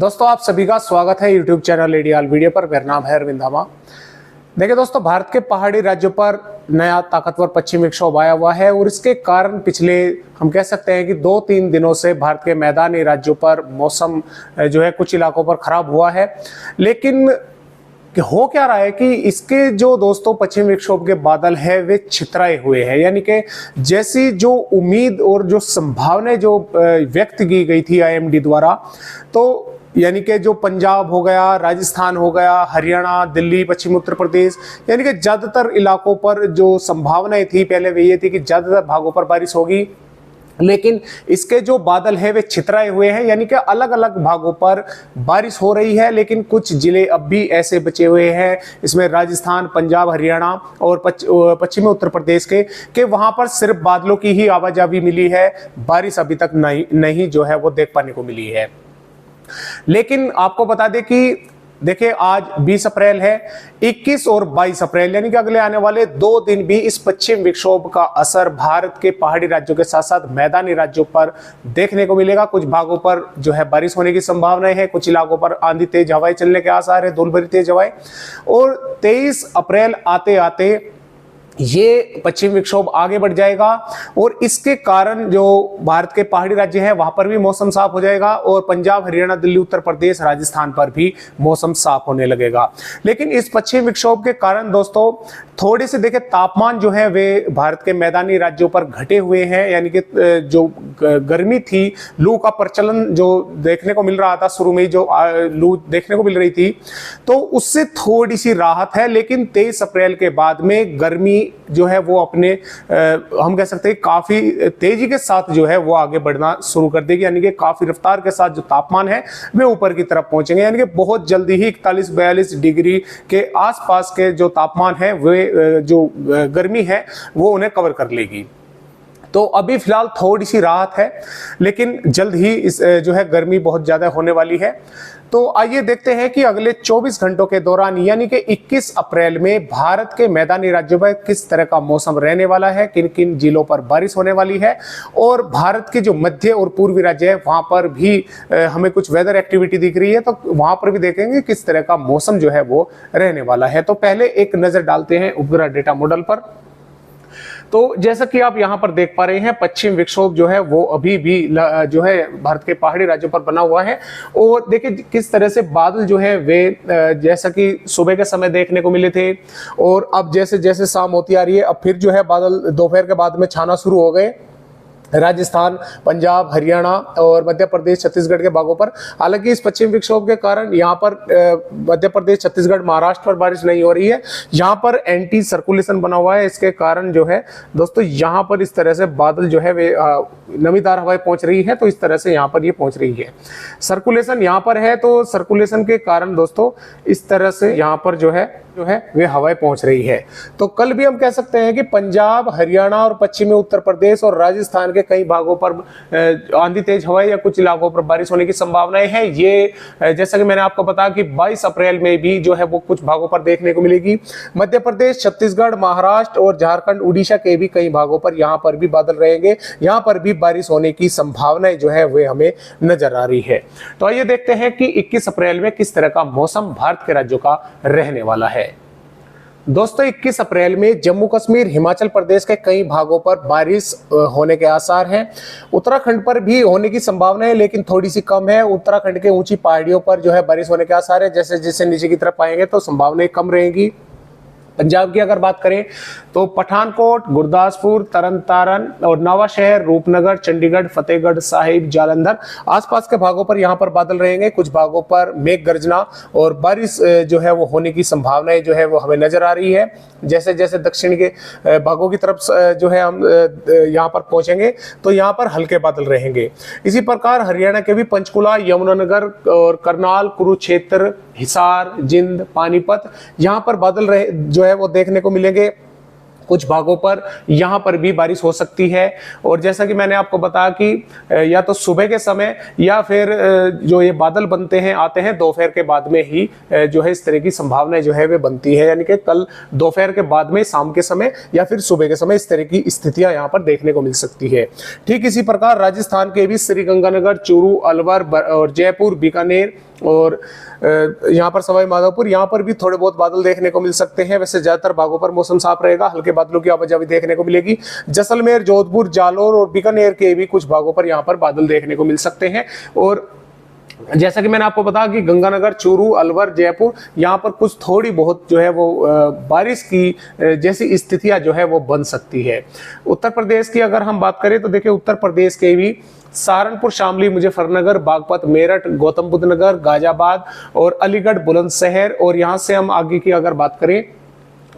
दोस्तों आप सभी का स्वागत है यूट्यूब चैनल एडीआल वीडियो पर। मेरा नाम है अरविंद धामा। देखिए दोस्तों, भारत के पहाड़ी राज्यों पर नया ताकतवर पश्चिमी विक्षोभ आया हुआ है और इसके कारण पिछले हम कह सकते हैं कि 2-3 दिनों से भारत के मैदानी राज्यों पर मौसम जो है कुछ इलाकों पर खराब हुआ है। लेकिन हो क्या रहा है कि इसके जो दोस्तों पश्चिमी विक्षोभ के बादल है वे छितराए हुए हैं, यानी कि जैसी जो उम्मीद और जो संभावनाएं जो व्यक्त की गई थी आईएमडी द्वारा, तो यानी कि जो पंजाब हो गया, राजस्थान हो गया, हरियाणा, दिल्ली, पश्चिमी उत्तर प्रदेश, यानी कि ज्यादातर इलाकों पर जो संभावनाएं थी पहले वे ये थी कि ज्यादातर भागों पर बारिश होगी। लेकिन इसके जो बादल है वे छितराए हुए हैं, यानी कि अलग अलग भागों पर बारिश हो रही है, लेकिन कुछ जिले अब भी ऐसे बचे हुए हैं, इसमें राजस्थान, पंजाब, हरियाणा और पश्चिमी उत्तर प्रदेश के वहां पर सिर्फ बादलों की ही आवाजाही मिली है, बारिश अभी तक नहीं जो है वो देख पाने को मिली है। लेकिन आपको बता दें कि देखिए आज 20 अप्रैल है, 21 और 22 अप्रैल यानी कि अगले आने वाले 2 दिन भी इस पश्चिम विक्षोभ का असर भारत के पहाड़ी राज्यों के साथ साथ मैदानी राज्यों पर देखने को मिलेगा। कुछ भागों पर जो है बारिश होने की संभावनाएं है, कुछ इलाकों पर आंधी तेज हवाएं चलने के आसार है, धूल भरी तेज हवाएं। और 23 अप्रैल आते आते ये पश्चिम विक्षोभ आगे बढ़ जाएगा और इसके कारण जो भारत के पहाड़ी राज्य हैं वहां पर भी मौसम साफ हो जाएगा और पंजाब, हरियाणा, दिल्ली, उत्तर प्रदेश, राजस्थान पर भी मौसम साफ होने लगेगा। लेकिन इस पश्चिम विक्षोभ के कारण दोस्तों थोड़े से देखे तापमान जो है वे भारत के मैदानी राज्यों पर घटे हुए हैं, यानी कि जो गर्मी थी, लू का प्रचलन जो देखने को मिल रहा था शुरू में, जो लू देखने को मिल रही थी, तो उससे थोड़ी सी राहत है। लेकिन 23 अप्रैल के बाद में गर्मी जो है वो अपने हम कह सकते हैं काफी तेजी के साथ जो है वो आगे बढ़ना शुरू कर देगी, यानी कि काफी रफ्तार के साथ जो तापमान है वे ऊपर की तरफ पहुंचेंगे, यानी कि बहुत जल्दी ही 41-42 डिग्री के आसपास के जो तापमान है वे जो गर्मी है वो उन्हें कवर कर लेगी। तो अभी फिलहाल थोड़ी सी राहत है, लेकिन जल्द ही इस जो है गर्मी बहुत ज्यादा होने वाली है। तो आइए देखते हैं कि अगले 24 घंटों के दौरान यानी कि 21 अप्रैल में भारत के मैदानी राज्यों में किस तरह का मौसम रहने वाला है, किन किन जिलों पर बारिश होने वाली है, और भारत के जो मध्य और पूर्वी राज्य है वहां पर भी हमें कुछ वेदर एक्टिविटी दिख रही है, तो वहां पर भी देखेंगे किस तरह का मौसम जो है वो रहने वाला है। तो पहले एक नजर डालते हैं उपग्रह डेटा मॉडल पर। तो जैसा कि आप यहां पर देख पा रहे हैं, पश्चिम विक्षोभ जो है वो अभी भी जो है भारत के पहाड़ी राज्यों पर बना हुआ है। और देखिए किस तरह से बादल जो है वे जैसा कि सुबह के समय देखने को मिले थे और अब जैसे जैसे शाम होती आ रही है, अब फिर जो है बादल दोपहर के बाद में छाना शुरू हो गए राजस्थान, पंजाब, हरियाणा और मध्य प्रदेश, छत्तीसगढ़ के भागों पर। हालांकि इस पश्चिम विक्षोभ के कारण यहाँ पर मध्य प्रदेश, छत्तीसगढ़, महाराष्ट्र पर बारिश नहीं हो रही है। यहाँ पर एंटी सर्कुलेशन बना हुआ है, इसके कारण जो है दोस्तों यहाँ पर इस तरह से बादल जो है वे नमीदार हवाएं पहुंच रही है, तो इस तरह से यहाँ पर ये पहुंच रही है। सर्कुलेशन यहाँ पर है, तो सर्कुलेशन के कारण दोस्तों इस तरह से यहाँ पर जो है वे हवाएं पहुंच रही है। तो कल भी हम कह सकते हैं कि पंजाब, हरियाणा और पश्चिमी उत्तर प्रदेश और राजस्थान के कई भागों पर आंधी तेज हवाएं या कुछ इलाकों पर बारिश होने की संभावनाएं हैं। ये जैसा कि मैंने आपको बताया कि 22 अप्रैल में भी जो है वो कुछ भागों पर देखने को मिलेगी। मध्य प्रदेश, छत्तीसगढ़, महाराष्ट्र और झारखंड, उड़ीसा के भी कई भागों पर यहाँ पर भी बादल रहेंगे, यहाँ पर भी बारिश होने की संभावनाएं जो है वे हमें नजर आ रही है। तो आइए देखते हैं कि 21 अप्रैल में किस तरह का मौसम भारत के राज्यों का रहने वाला है। दोस्तों 21 अप्रैल में जम्मू कश्मीर, हिमाचल प्रदेश के कई भागों पर बारिश होने के आसार हैं। उत्तराखंड पर भी होने की संभावना है, लेकिन थोड़ी सी कम है। उत्तराखंड के ऊंची पहाड़ियों पर जो है बारिश होने के आसार है, जैसे जैसे नीचे की तरफ आएंगे तो संभावनाएं कम रहेंगी। पंजाब की अगर बात करें तो पठानकोट, गुरदासपुर, तरन और नवाशहर, रूपनगर, चंडीगढ़, फतेहगढ़ साहिब, जालंधर आसपास के भागों पर यहाँ पर बादल रहेंगे। कुछ भागों पर मेघ गर्जना और बारिश जो है वो होने की संभावनाएं जो है वो हमें नजर आ रही है। जैसे जैसे दक्षिण के भागों की तरफ जो है हम यहाँ पर पहुंचेंगे तो यहाँ पर हल्के बादल रहेंगे। इसी प्रकार हरियाणा के भी पंचकुला, यमुनानगर और करनाल, कुरुक्षेत्र, हिसार, जिंद, पानीपत यहाँ पर बादल जो है वो देखने को मिलेंगे। कुछ भागों पर यहाँ पर भी बारिश हो सकती है। और जैसा कि मैंने आपको बताया कि या तो सुबह के समय या फिर जो ये बादल बनते हैं आते हैं दोपहर के बाद में ही जो है इस तरह की संभावनाएं जो है वे बनती है, यानी कि कल दोपहर के बाद में, शाम के समय या फिर सुबह के समय इस तरह की स्थितियां यहाँ पर देखने को मिल सकती है। ठीक इसी प्रकार राजस्थान के भी श्रीगंगानगर, चूरू, अलवर और जयपुर, बीकानेर और यहाँ पर सवाई माधोपुर, यहाँ पर भी थोड़े बहुत बादल देखने को मिल सकते हैं। वैसे ज्यादातर भागों पर मौसम साफ रहेगा, हल्के बादलों की आवाजाही देखने को मिलेगी। जैसलमेर, जोधपुर, जालौर और बीकानेर के भी कुछ भागों पर यहाँ पर बादल देखने को मिल सकते हैं। और जैसा कि मैंने आपको बताया कि गंगानगर, चूरू, अलवर, जयपुर, यहाँ पर कुछ थोड़ी बहुत जो है वो बारिश की जैसी स्थितियां जो है वो बन सकती है। उत्तर प्रदेश की अगर हम बात करें तो देखिए उत्तर प्रदेश के भी सहारनपुर, शामली, मुजफ्फरनगर, बागपत, मेरठ, गौतम बुद्ध नगर, गाजियाबाद और अलीगढ़, बुलंदशहर, और यहाँ से हम आगे की अगर बात करें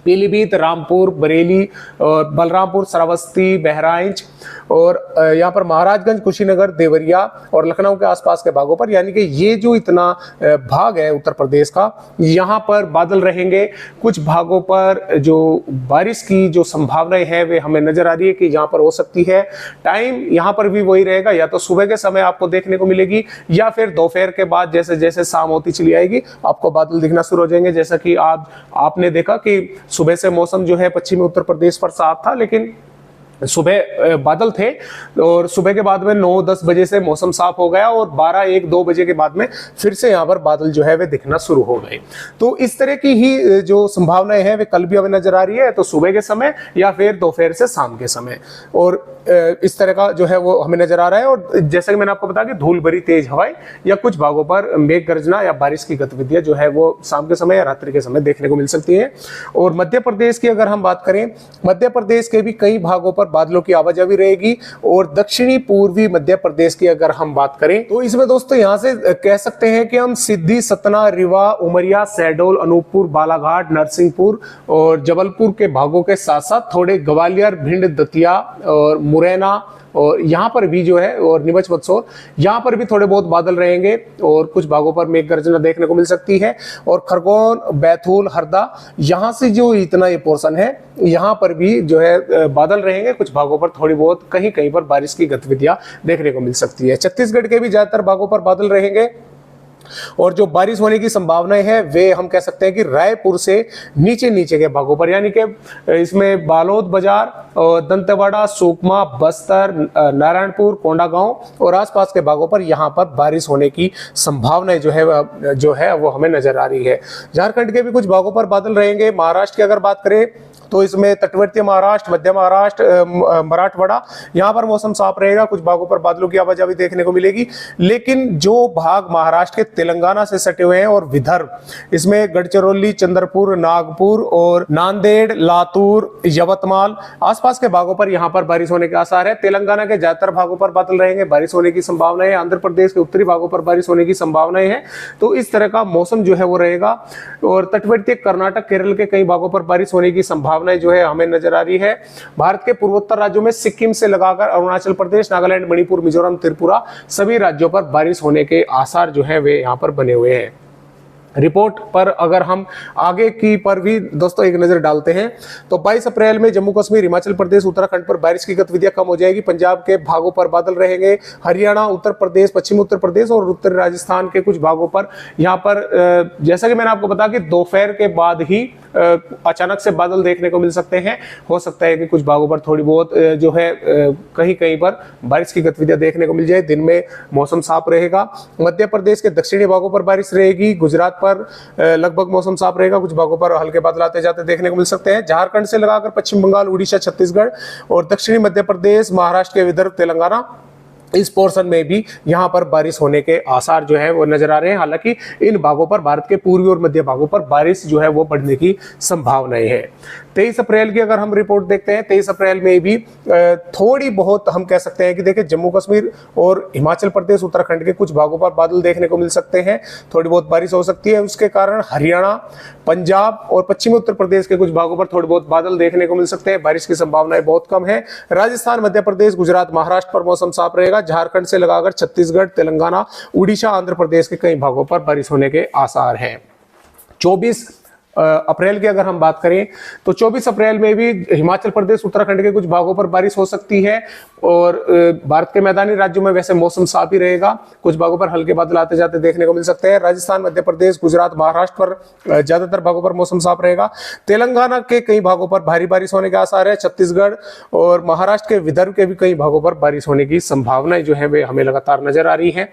पीलीभीत, रामपुर, बरेली और बलरामपुर, श्रावस्ती, बहराइच और यहाँ पर महाराजगंज, कुशीनगर, देवरिया और लखनऊ के आसपास के भागों पर, यानी कि ये जो इतना भाग है उत्तर प्रदेश का, यहाँ पर बादल रहेंगे। कुछ भागों पर जो बारिश की जो संभावनाएं हैं वे हमें नजर आ रही है कि यहाँ पर हो सकती है। टाइम यहाँ पर भी वही रहेगा, या तो सुबह के समय आपको देखने को मिलेगी या फिर दोपहर के बाद जैसे जैसे शाम होती चली आएगी आपको बादल दिखना शुरू हो जाएंगे। जैसा कि आपने देखा कि सुबह से मौसम जो है पश्चिमी उत्तर प्रदेश पर साफ था, लेकिन सुबह बादल थे और सुबह के बाद में 9-10 बजे से मौसम साफ हो गया और 12-1-2 बजे के बाद में फिर से यहाँ पर बादल जो है वे दिखना शुरू हो गए। तो इस तरह की ही जो संभावनाएं हैं वे कल भी हमें नजर आ रही है, तो सुबह के समय या फिर दोपहर से शाम के समय, और इस तरह का जो है वो हमें नजर आ रहा है। और जैसा कि मैंने आपको बताया कि धूल भरी तेज हवाएं या कुछ भागों पर मेघ गर्जना या बारिश की गतिविधियां जो है वो शाम के समय या रात्रि के समय देखने को मिल सकती है। और मध्य प्रदेश की अगर हम बात करें, मध्य प्रदेश के भी कई भागों पर बादलों की आवाजाही रहेगी। और दक्षिणी पूर्वी मध्य प्रदेश की अगर हम बात करें तो इसमें दोस्तों यहां से कह सकते हैं कि हम सिद्धि, सतना, रीवा, उमरिया, शहडोल, अनूपपुर, बालाघाट, नरसिंहपुर और जबलपुर के भागों के साथ साथ थोड़े ग्वालियर, भिंड, दतिया और मुरैना और यहाँ पर भी जो है, और नीमच, मंदसौर, यहाँ पर भी थोड़े बहुत बादल रहेंगे और कुछ भागों पर मेघ गर्जना देखने को मिल सकती है। और खरगोन, बैतूल, हरदा, यहाँ से जो इतना ये पोर्शन है यहाँ पर भी जो है बादल रहेंगे। कुछ भागों पर थोड़ी बहुत कहीं कहीं पर बारिश की गतिविधियां देखने को मिल सकती है। छत्तीसगढ़ के भी ज्यादातर भागों पर बादल रहेंगे और जो बारिश होने की संभावनाएं हैं वे हम कह सकते हैं कि रायपुर से नीचे नीचे के भागों पर, यानी कि इसमें बालोद बाजार और दंतेवाड़ा, सुकमा, बस्तर, नारायणपुर, कोंडागांव और आसपास के भागों पर यहाँ पर बारिश होने की संभावनाएं जो है वो हमें नजर आ रही है। झारखंड के भी कुछ भागों पर बादल रहेंगे। महाराष्ट्र की अगर बात करें तो इसमें तटवर्तीय महाराष्ट्र, मध्य महाराष्ट्र, मराठवाड़ा, यहाँ पर मौसम साफ रहेगा। कुछ भागों पर बादलों की आवाजाही देखने को मिलेगी। लेकिन जो भाग महाराष्ट्र के तेलंगाना से सटे हुए हैं और विदर्भ, इसमें गढ़चिरौली, चंद्रपुर, नागपुर और नांदेड़, लातूर, यवतमाल, आसपास के भागों पर यहाँ पर बारिश होने के आसार है। तेलंगाना के ज्यादातर भागों पर बादल रहेंगे, बारिश होने की संभावना है। आंध्र प्रदेश के उत्तरी भागों पर बारिश होने की संभावनाएं हैं। तो इस तरह का मौसम जो है वो रहेगा। और तटवर्तीय कर्नाटक, केरल के कई भागों पर बारिश होने की संभावना जो है हमें नजर आ रही है। भारत के पूर्वोत्तर राज्यों में सिक्किम से लगाकर अरुणाचल प्रदेश, नागालैंड, मणिपुर, मिजोरम, त्रिपुरा, सभी राज्यों पर बारिश होने के आसार जो है वे यहां पर बने हुए हैं। रिपोर्ट पर अगर हम आगे की पर भी दोस्तों एक नजर डालते हैं तो 22 अप्रैल में जम्मू कश्मीर, हिमाचल प्रदेश, उत्तराखंड पर बारिश की गतिविधियां कम हो जाएगी। पंजाब के भागों पर बादल रहेंगे। हरियाणा, उत्तर प्रदेश, पश्चिमी उत्तर प्रदेश और उत्तरी राजस्थान के कुछ भागों पर यहाँ पर जैसा कि मैंने आपको बताया कि दोपहर के बाद ही अचानक से बादल देखने को मिल सकते हैं। हो सकता है कि कुछ भागों पर थोड़ी बहुत जो है कहीं कहीं पर बारिश की गतिविधियां देखने को मिल जाए। दिन में मौसम साफ रहेगा। मध्य प्रदेश के दक्षिणी भागों पर बारिश रहेगी। गुजरात पर लगभग मौसम साफ रहेगा। कुछ भागों पर हल्के बादल आते जाते देखने को मिल सकते हैं। झारखंड से लगाकर पश्चिम बंगाल, उड़ीसा, छत्तीसगढ़ और दक्षिणी मध्य प्रदेश, महाराष्ट्र के विदर्भ, तेलंगाना, इस पोर्शन में भी यहाँ पर बारिश होने के आसार जो है वो नजर आ रहे हैं। हालांकि इन भागों पर, भारत के पूर्वी और मध्य भागों पर बारिश जो है वो बढ़ने की संभावनाएं है। 23 अप्रैल की अगर हम रिपोर्ट देखते हैं, 23 अप्रैल में भी थोड़ी बहुत हम कह सकते हैं कि देखिए जम्मू कश्मीर और हिमाचल प्रदेश, उत्तराखंड के कुछ भागों पर बादल देखने को मिल सकते हैं। थोड़ी बहुत बारिश हो सकती है। उसके कारण हरियाणा, पंजाब और पश्चिमी उत्तर प्रदेश के कुछ भागों पर थोड़ी बहुत बादल देखने को मिल सकते हैं। बारिश की संभावनाएं बहुत कम है। राजस्थान, मध्य प्रदेश, गुजरात, महाराष्ट्र पर मौसम साफ रहेगा। झारखंड से लगाकर छत्तीसगढ़, तेलंगाना, उड़ीसा, आंध्र प्रदेश के कई भागों पर बारिश होने के आसार हैं। 24 अप्रैल की अगर हम बात करें तो 24 अप्रैल में भी हिमाचल प्रदेश उत्तराखंड के कुछ भागों पर बारिश हो सकती है। और भारत के मैदानी राज्यों में वैसे मौसम साफ ही रहेगा, कुछ भागों पर हल्के बादल आते जाते देखने को मिल सकते हैं। राजस्थान, मध्य प्रदेश, गुजरात, महाराष्ट्र पर ज्यादातर भागों पर मौसम साफ रहेगा। तेलंगाना के कई भागों पर भारी बारिश होने के आसार है। छत्तीसगढ़ और महाराष्ट्र के विदर्भ के भी कई भागों पर बारिश होने की संभावनाएं जो है वे हमें लगातार नजर आ रही है।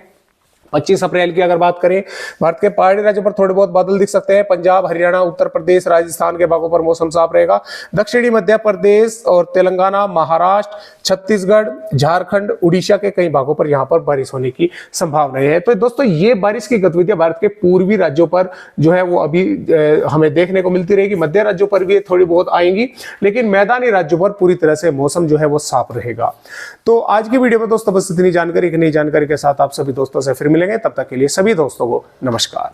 25 अप्रैल की अगर बात करें, भारत के पहाड़ी राज्यों पर थोड़े बहुत बादल दिख सकते हैं। पंजाब, हरियाणा, उत्तर प्रदेश, राजस्थान के भागों पर मौसम साफ रहेगा। दक्षिणी मध्य प्रदेश और तेलंगाना, महाराष्ट्र, छत्तीसगढ़, झारखंड, उड़ीसा के कई भागों पर यहां पर बारिश होने की संभावना है। तो दोस्तों ये बारिश की गतिविधियां भारत के पूर्वी राज्यों पर जो है वो अभी हमें देखने को मिलती रहेगी। मध्य राज्यों पर भी थोड़ी बहुत आएंगी, लेकिन मैदानी राज्यों पर पूरी तरह से मौसम जो है वो साफ रहेगा। तो आज की वीडियो में दोस्तों बस इतनी जानकारी, एक नई जानकारी के साथ आप सभी दोस्तों से फिर मिलेंगे। तब तक के लिए सभी दोस्तों को नमस्कार।